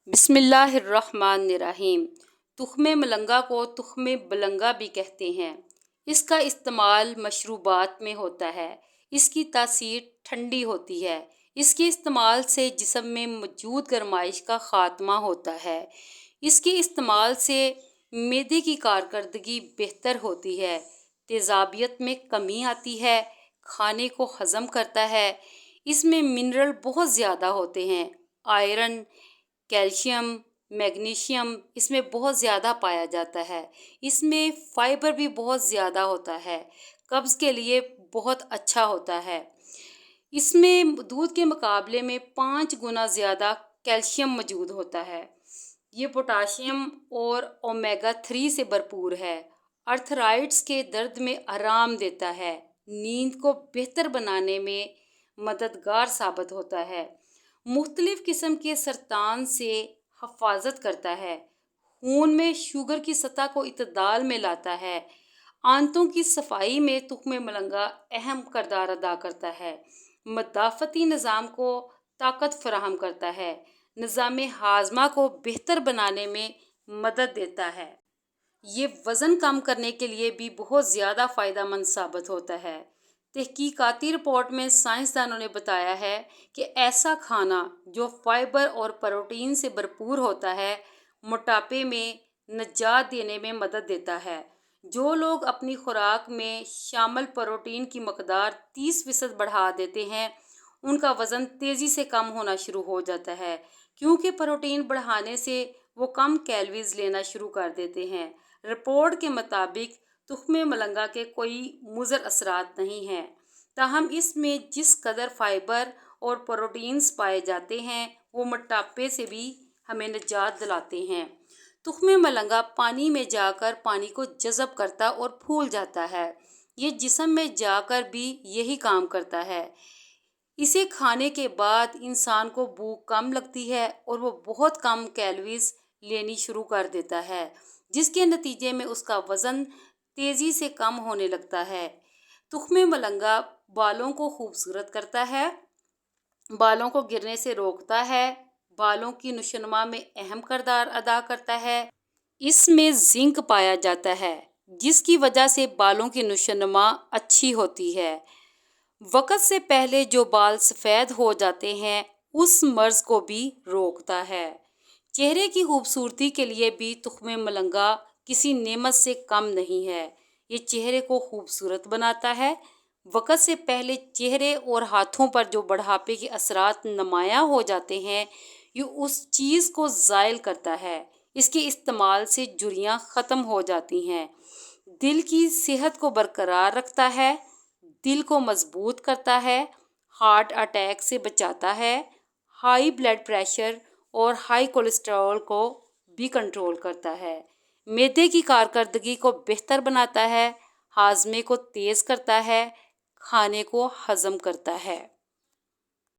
بسم اللہ الرحمن الرحیم۔ تخم ملنگا کو تخم بلنگا بھی کہتے ہیں۔ اس کا استعمال مشروبات میں ہوتا ہے۔ اس کی تاثیر ٹھنڈی ہوتی ہے۔ اس کے استعمال سے جسم میں موجود گرمائش کا خاتمہ ہوتا ہے۔ اس کے استعمال سے معدے کی کارکردگی بہتر ہوتی ہے، تیزابیت میں کمی آتی ہے، کھانے کو ہضم کرتا ہے۔ اس میں منرل بہت زیادہ ہوتے ہیں، آئرن، کیلشیم، میگنیشیم اس میں بہت زیادہ پایا جاتا ہے۔ اس میں فائبر بھی بہت زیادہ ہوتا ہے، قبض کے لیے بہت اچھا ہوتا ہے۔ اس میں دودھ کے مقابلے میں 5 گنا زیادہ کیلشیم موجود ہوتا ہے۔ یہ پوٹاشیم اور اومیگا 3 سے بھرپور ہے۔ آرتھرائٹس کے درد میں آرام دیتا ہے، نیند کو بہتر بنانے میں مددگار ثابت ہوتا ہے، مختلف قسم کے سرطان سے حفاظت کرتا ہے، خون میں شوگر کی سطح کو اعتدال میں لاتا ہے، آنتوں کی صفائی میں تخم ملنگا اہم کردار ادا کرتا ہے، مدافعتی نظام کو طاقت فراہم کرتا ہے، نظام ہاضمہ کو بہتر بنانے میں مدد دیتا ہے۔ یہ وزن کم کرنے کے لیے بھی بہت زیادہ فائدہ مند ثابت ہوتا ہے۔ تحقیقاتی رپورٹ میں سائنسدانوں نے بتایا ہے کہ ایسا کھانا جو فائبر اور پروٹین سے بھرپور ہوتا ہے، موٹاپے میں نجات دینے میں مدد دیتا ہے۔ جو لوگ اپنی خوراک میں شامل پروٹین کی مقدار 30% بڑھا دیتے ہیں، ان کا وزن تیزی سے کم ہونا شروع ہو جاتا ہے، کیونکہ پروٹین بڑھانے سے وہ کم کیلوریز لینا شروع کر دیتے ہیں۔ رپورٹ کے مطابق تخم ملنگا کے کوئی مضر اثرات نہیں ہیں، تاہم اس میں جس قدر فائبر اور پروٹینز پائے جاتے ہیں وہ موٹاپے سے بھی ہمیں نجات دلاتے ہیں۔ تخم ملنگا پانی میں جا کر پانی کو جذب کرتا اور پھول جاتا ہے۔ یہ جسم میں جا کر بھی یہی کام کرتا ہے۔ اسے کھانے کے بعد انسان کو بھوک کم لگتی ہے اور وہ بہت کم کیلوریز لینی شروع کر دیتا ہے، جس کے نتیجے میں اس کا وزن تیزی سے کم ہونے لگتا ہے۔ تخم ملنگا بالوں کو خوبصورت کرتا ہے، بالوں کو گرنے سے روکتا ہے، بالوں کی نشوونما میں اہم کردار ادا کرتا ہے۔ اس میں زنک پایا جاتا ہے، جس کی وجہ سے بالوں کی نشوونما اچھی ہوتی ہے۔ وقت سے پہلے جو بال سفید ہو جاتے ہیں اس مرض کو بھی روکتا ہے۔ چہرے کی خوبصورتی کے لیے بھی تخم ملنگا کسی نعمت سے کم نہیں ہے۔ یہ چہرے کو خوبصورت بناتا ہے۔ وقت سے پہلے چہرے اور ہاتھوں پر جو بڑھاپے کے اثرات نمایاں ہو جاتے ہیں، یہ اس چیز کو زائل کرتا ہے۔ اس کے استعمال سے جھریاں ختم ہو جاتی ہیں، دل کی صحت کو برقرار رکھتا ہے، دل کو مضبوط کرتا ہے، ہارٹ اٹیک سے بچاتا ہے، ہائی بلڈ پریشر اور ہائی کولیسٹرول کو بھی کنٹرول کرتا ہے، معدے کی کارکردگی کو بہتر بناتا ہے، ہاضمے کو تیز کرتا ہے، کھانے کو ہضم کرتا ہے۔